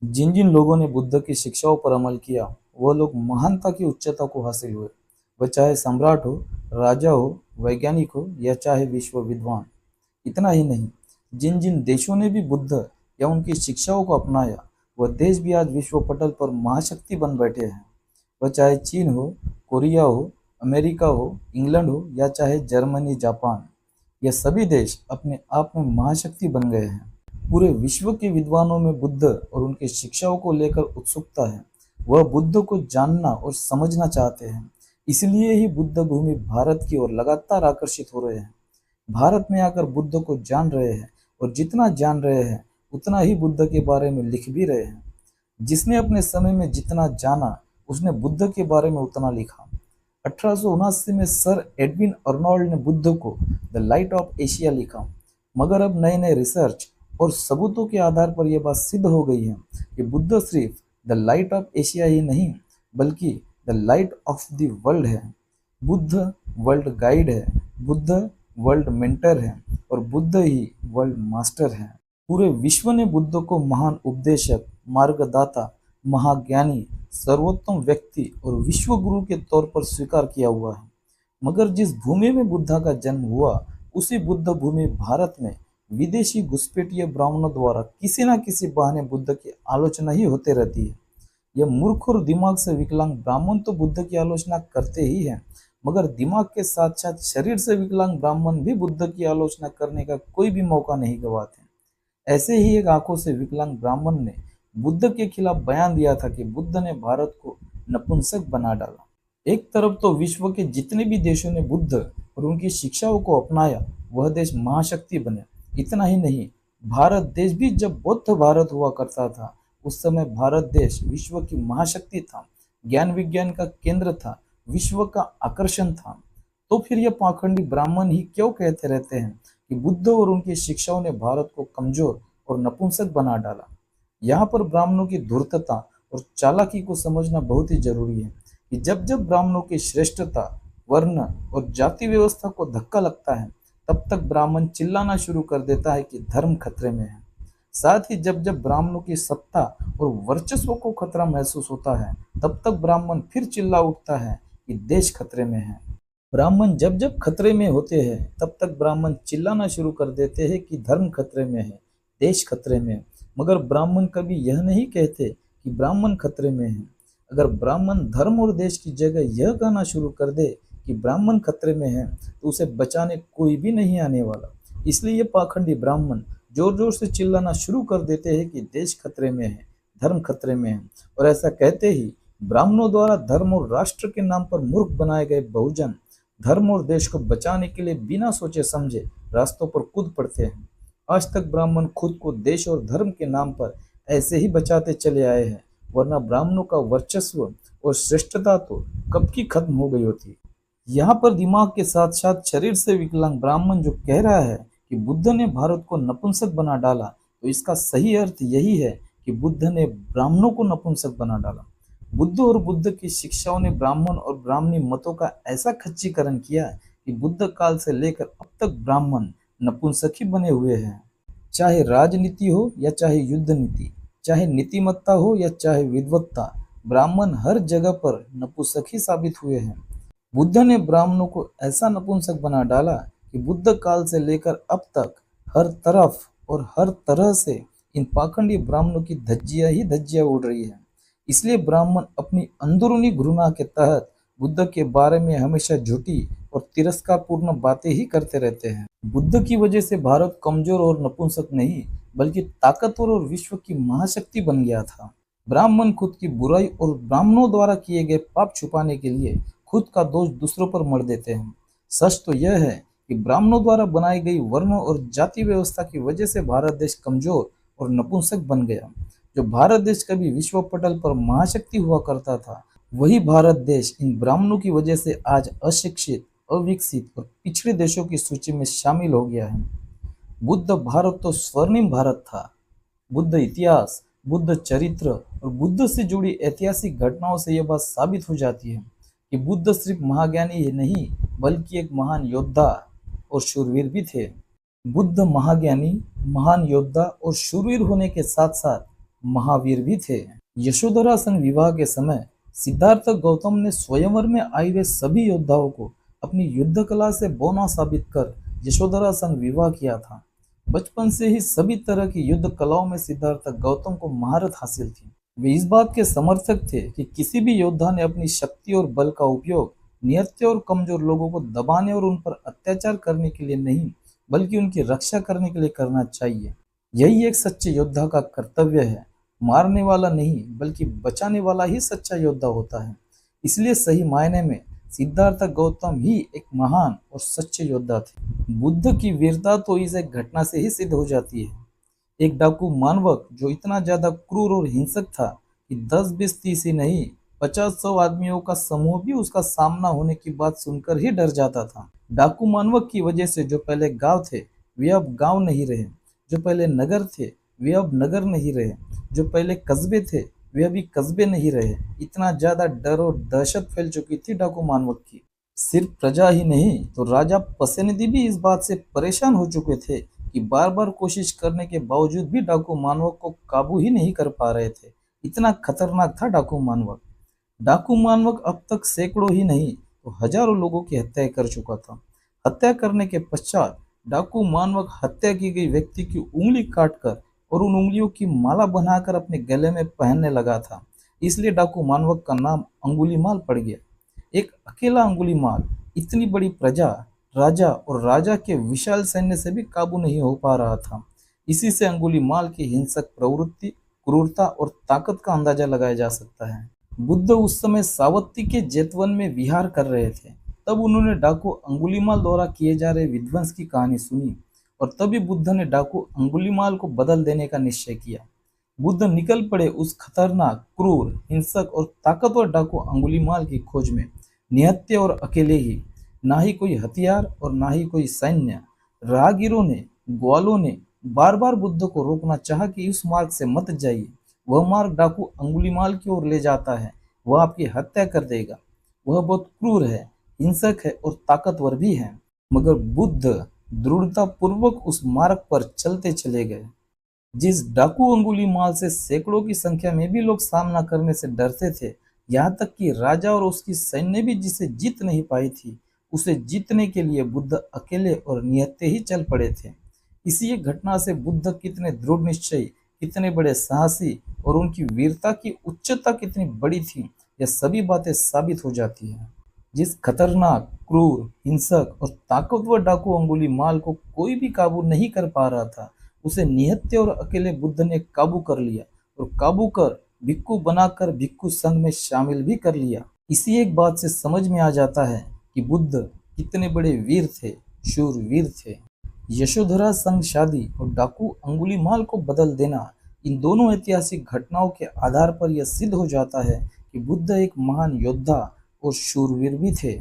जिन जिन लोगों ने बुद्ध की शिक्षाओं पर अमल किया, वह लोग महानता की उच्चता को हासिल हुए। वह चाहे सम्राट हो, राजा हो, वैज्ञानिक हो या चाहे विश्व विद्वान। इतना ही नहीं, जिन जिन देशों ने भी बुद्ध या उनकी शिक्षाओं को अपनाया, वह देश भी आज विश्व पटल पर महाशक्ति बन बैठे हैं। वह चाहे चीन हो, कोरिया हो, अमेरिका हो, इंग्लैंड हो या चाहे जर्मनी, जापान, ये सभी देश अपने आप में महाशक्ति बन गए हैं। पूरे विश्व के विद्वानों में बुद्ध और उनकी शिक्षाओं को लेकर उत्सुकता है। वह बुद्ध को जानना और समझना चाहते हैं। इसलिए ही बुद्ध भूमि भारत की ओर लगातार आकर्षित हो रहे हैं। भारत में आकर बुद्ध को जान रहे हैं और जितना जान रहे हैं उतना ही बुद्ध के बारे में लिख भी रहे हैं। जिसने अपने समय में जितना जाना, उसने बुद्ध के बारे में उतना लिखा। 1879 में सर एडविन अर्नोल्ड ने बुद्ध को द लाइट ऑफ एशिया लिखा। मगर अब नए नए रिसर्च और सबूतों के आधार पर यह बात सिद्ध हो गई है कि बुद्ध सिर्फ द लाइट ऑफ एशिया ही नहीं, बल्कि the light of the world है। बुद्ध वर्ल्ड गाइड है, बुद्ध वर्ल्ड मेंटर है और बुद्ध ही वर्ल्ड मास्टर है। पूरे विश्व ने बुद्ध को महान उपदेशक, मार्गदाता, महाज्ञानी, सर्वोत्तम व्यक्ति और विश्व गुरु के तौर पर स्वीकार किया हुआ है। मगर जिस भूमि में बुद्धा का जन्म हुआ, उसी बुद्ध भूमि भारत में विदेशी घुसपैठिए ब्राह्मणों द्वारा किसी न किसी बहाने बुद्ध की आलोचना ही होते रहती है। यह मूर्ख और दिमाग से विकलांग ब्राह्मण तो बुद्ध की आलोचना करते ही हैं, मगर दिमाग के साथ साथ शरीर से विकलांग ब्राह्मण भी बुद्ध की आलोचना करने का कोई भी मौका नहीं गंवाते। ऐसे ही एक आंखों से विकलांग ब्राह्मण ने बुद्ध के खिलाफ बयान दिया था कि बुद्ध ने भारत को नपुंसक बना डाला। एक तरफ तो विश्व के जितने भी देशों ने बुद्ध और उनकी शिक्षाओं को अपनाया, वह देश महाशक्ति बने। इतना ही नहीं, भारत देश भी जब बौद्ध भारत हुआ करता था, उस समय भारत देश विश्व की महाशक्ति था, ज्ञान विज्ञान का केंद्र था, विश्व का आकर्षण था। तो फिर ये पाखंडी ब्राह्मण ही क्यों कहते रहते हैं कि बुद्ध और उनकी शिक्षाओं ने भारत को कमजोर और नपुंसक बना डाला। यहाँ पर ब्राह्मणों की धूर्तता और चालाकी को समझना बहुत ही जरूरी है कि जब जब ब्राह्मणों की श्रेष्ठता, वर्ण और जाति व्यवस्था को धक्का लगता है, तब तक ब्राह्मण चिल्लाना शुरू कर देता है कि धर्म खतरे में है। साथ ही जब जब ब्राह्मणों की सत्ता और वर्चस्व को खतरा महसूस होता है, तब तक ब्राह्मण फिर चिल्ला उठता है कि देश खतरे में है। ब्राह्मण जब जब खतरे में होते हैं, तब तक ब्राह्मण चिल्लाना शुरू कर देते हैं कि धर्म खतरे में है, देश खतरे में है। मगर ब्राह्मण कभी यह नहीं कहते कि ब्राह्मण खतरे में है। अगर ब्राह्मण धर्म और देश की जगह यह कहना शुरू कर दे कि ब्राह्मण खतरे में है, तो उसे बचाने कोई भी नहीं आने वाला। इसलिए ये पाखंडी ब्राह्मण जोर जोर से चिल्लाना शुरू कर देते हैं कि देश खतरे में है, धर्म खतरे में है। और ऐसा कहते ही ब्राह्मणों द्वारा धर्म और राष्ट्र के नाम पर मूर्ख बनाए गए बहुजन धर्म और देश को बचाने के लिए बिना सोचे समझे रास्तों पर कूद पड़ते हैं। आज तक ब्राह्मण खुद को देश और धर्म के नाम पर ऐसे ही बचाते चले आए हैं, वरना ब्राह्मणों का वर्चस्व और श्रेष्ठता तो कब की खत्म हो गई होती। यहाँ पर दिमाग के साथ साथ शरीर से विकलांग ब्राह्मण जो कह रहा है कि बुद्ध ने भारत को नपुंसक बना डाला, तो इसका सही अर्थ यही है कि बुद्ध ने ब्राह्मणों को नपुंसक बना डाला। बुद्ध और बुद्ध की शिक्षाओं ने ब्राह्मण और ब्राह्मणी मतों का ऐसा खच्चीकरण किया कि बुद्ध काल से लेकर अब तक ब्राह्मण नपुंसक ही बने हुए हैं। चाहे राजनीति हो या चाहे युद्ध नीति, चाहे नीतिमत्ता हो या चाहे विद्वत्ता, ब्राह्मण हर जगह पर नपुंसक ही साबित हुए हैं। बुद्ध ने ब्राह्मणों को ऐसा नपुंसक बना डाला कि बुद्ध काल से लेकर अब तक हर तरफ और हर तरह से इन पाखंडी ब्राह्मणों की धज्जियां ही धज्जियां उड़ रही है। इसलिए ब्राह्मण अपनी अंदरूनी घृणा के तहत बुद्ध के बारे में हमेशा झूठी और तिरस्कारपूर्ण बातें ही करते रहते हैं। बुद्ध की वजह से भारत कमजोर और नपुंसक नहीं, बल्कि ताकतवर और विश्व की महाशक्ति बन गया था। ब्राह्मण खुद की बुराई और ब्राह्मणों द्वारा किए गए पाप छुपाने के लिए खुद का दोष दूसरों पर मढ़ देते हैं। सच तो यह है कि ब्राह्मणों द्वारा बनाई गई वर्णों और जाति व्यवस्था की वजह से भारत देश कमजोर और नपुंसक बन गया। जो भारत देश कभी विश्व पटल पर महाशक्ति हुआ करता था, वही भारत देश इन ब्राह्मणों की वजह से आज अशिक्षित, अविकसित और पिछड़े देशों की सूची में शामिल हो गया है। बुद्ध भारत तो स्वर्णिम भारत था। बुद्ध इतिहास, बुद्ध चरित्र और बुद्ध से जुड़ी ऐतिहासिक घटनाओं से यह बात साबित हो जाती है कि बुद्ध सिर्फ महाज्ञानी ही नहीं, बल्कि एक महान योद्धा और शूरवीर भी थे। बुद्ध महाज्ञानी, महान योद्धा और शूरवीर होने के साथ साथ महावीर भी थे। यशोधरा संग विवाह के समय सिद्धार्थ गौतम ने स्वयंवर में आए हुए सभी योद्धाओं को अपनी युद्ध कला से बौना साबित कर यशोधरा संग विवाह किया था। बचपन से ही सभी तरह की युद्ध कलाओं में सिद्धार्थ गौतम को महारत हासिल थी। वे इस बात के समर्थक थे कि किसी भी योद्धा ने अपनी शक्ति और बल का उपयोग निहत्थे और कमजोर लोगों को दबाने और उन पर अत्याचार करने के लिए नहीं, बल्कि उनकी रक्षा करने के लिए करना चाहिए। यही एक सच्चे योद्धा का कर्तव्य है। मारने वाला नहीं, बल्कि बचाने वाला ही सच्चा योद्धा होता है। इसलिए सही मायने में सिद्धार्थ गौतम ही एक महान और सच्चे योद्धा थे। बुद्ध की वीरता तो इस एक घटना से ही सिद्ध हो जाती है। एक डाकू मानवक जो इतना ज्यादा क्रूर और हिंसक था कि 10, 20, 30 ही नहीं, 50, 100 आदमियों का समूह भी उसका सामना होने की बात सुनकर ही डर जाता था। डाकू मानवक की वजह से जो पहले गांव थे वे अब गांव नहीं रहे, जो पहले नगर थे वे अब नगर नहीं रहे, जो पहले कस्बे थे वे अभी कस्बे नहीं रहे। इतना ज्यादा डर और दहशत फैल चुकी थी डाकू मानवक की। सिर्फ प्रजा ही नहीं तो राजा पसेनिधि भी इस बात से परेशान हो चुके थे कि बार बार कोशिश करने के बावजूद भी डाकू मानवक को काबू ही नहीं कर पा रहे थे। इतना खतरनाक था डाकू मानवक। डाकू मानवक अब तक सैकड़ों ही नहीं तो हजारों लोगों की हत्या कर चुका था। हत्या करने के पश्चात डाकू मानवक हत्या की गई व्यक्ति की उंगली काटकर और उन उंगलियों की माला बनाकर अपने गले में पहनने लगा था। इसलिए डाकू मानवक का नाम अंगुलीमाल पड़ गया। एक अकेला अंगुलीमाल इतनी बड़ी प्रजा, राजा और राजा के विशाल सैन्य से भी काबू नहीं हो पा रहा था। इसी से अंगुलीमाल की हिंसक प्रवृत्ति, क्रूरता और ताकत का अंदाजा लगाया जा सकता है। बुद्ध उस समय सावत्ती के जेतवन में विहार कर रहे थे। तब उन्होंने डाकू अंगुलीमाल द्वारा किए जा रहे विध्वंस की कहानी सुनी और तभी बुद्ध ने डाकू अंगुलीमाल को बदल देने का निश्चय किया। बुद्ध निकल पड़े उस खतरनाक, क्रूर, हिंसक और ताकतवर डाकू अंगुलीमाल की खोज में, निहत्थे और अकेले ही, ना ही कोई हथियार और ना ही कोई सैन्य। राहगीरों ने, ग्वालों ने बार बार बुद्ध को रोकना चाहा कि उस मार्ग से मत जाइए, वह मार्ग डाकू अंगुलीमाल की ओर ले जाता है, वह आपकी हत्या कर देगा, वह बहुत क्रूर है, हिंसक है और ताकतवर भी है। मगर बुद्ध दृढ़ता पूर्वक उस मार्ग पर चलते चले गए। जिस डाकू अंगुलीमाल से सैकड़ों की संख्या में भी लोग सामना करने से डरते थे, यहाँ तक कि राजा और उसकी सैन्य भी जिसे जीत नहीं पाई थी, उसे जीतने के लिए बुद्ध अकेले और निहत्थे ही चल पड़े थे। इसी एक घटना से बुद्ध कितने दृढ़ निश्चयी, कितने बड़े साहसी और उनकी वीरता की उच्चता कितनी बड़ी थी, यह सभी बातें साबित हो जाती हैं। जिस खतरनाक, क्रूर, हिंसक और ताकतवर डाकू अंगुलीमाल को कोई भी काबू नहीं कर पा रहा था, उसे निहत्थे और अकेले बुद्ध ने काबू कर लिया और काबू कर भिक्खु बनाकर भिक्खु संघ में शामिल भी कर लिया। इसी एक बात से समझ में आ जाता है कि बुद्ध कितने बड़े वीर थे, शूरवीर थे। यशोधरा संग शादी और डाकू अंगुलीमाल को बदल देना, इन दोनों ऐतिहासिक घटनाओं के आधार पर यह सिद्ध हो जाता है कि बुद्ध एक महान योद्धा और शूरवीर भी थे।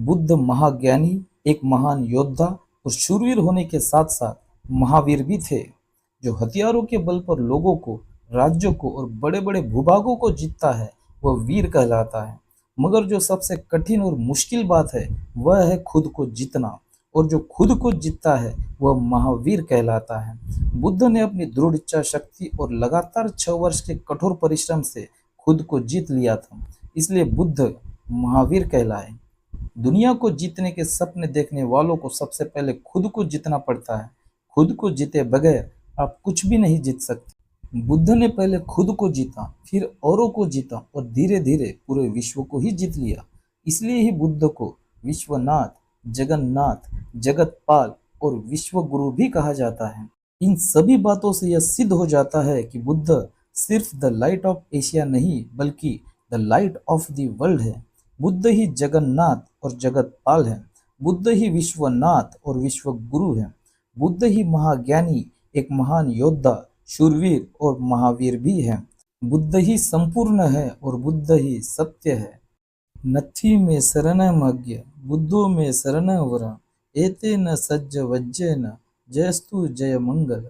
बुद्ध महाज्ञानी, एक महान योद्धा और शूरवीर होने के साथ साथ महावीर भी थे। जो हथियारों के बल पर लोगों को, राज्यों को और बड़े बड़े भूभागों को जीतता है वह वीर कहलाता है। मगर जो सबसे कठिन और मुश्किल बात है वह है खुद को जीतना, और जो खुद को जीतता है वह महावीर कहलाता है। बुद्ध ने अपनी दृढ़ इच्छा शक्ति और लगातार 6 वर्ष के कठोर परिश्रम से खुद को जीत लिया था, इसलिए बुद्ध महावीर कहलाए। दुनिया को जीतने के सपने देखने वालों को सबसे पहले खुद को जीतना पड़ता है। खुद को जीते बगैर आप कुछ भी नहीं जीत सकते। बुद्ध ने पहले खुद को जीता, फिर औरों को जीता और धीरे धीरे पूरे विश्व को ही जीत लिया। इसलिए ही बुद्ध को विश्वनाथ, जगन्नाथ, जगतपाल और विश्व गुरु भी कहा जाता है। इन सभी बातों से यह सिद्ध हो जाता है कि बुद्ध सिर्फ द लाइट ऑफ एशिया नहीं, बल्कि the light of the world है। बुद्ध ही जगन्नाथ और जगतपाल है। बुद्ध ही विश्वनाथ और विश्व गुरु है। बुद्ध ही महाज्ञानी, एक महान योद्धा, शूरवीर और महावीर भी है। बुद्ध ही संपूर्ण है और बुद्ध ही सत्य है। नथी में शरणमज्ञ बुद्धो में शरण वर एते न सज्ज वज्जेन जयस्तु जय मंगल।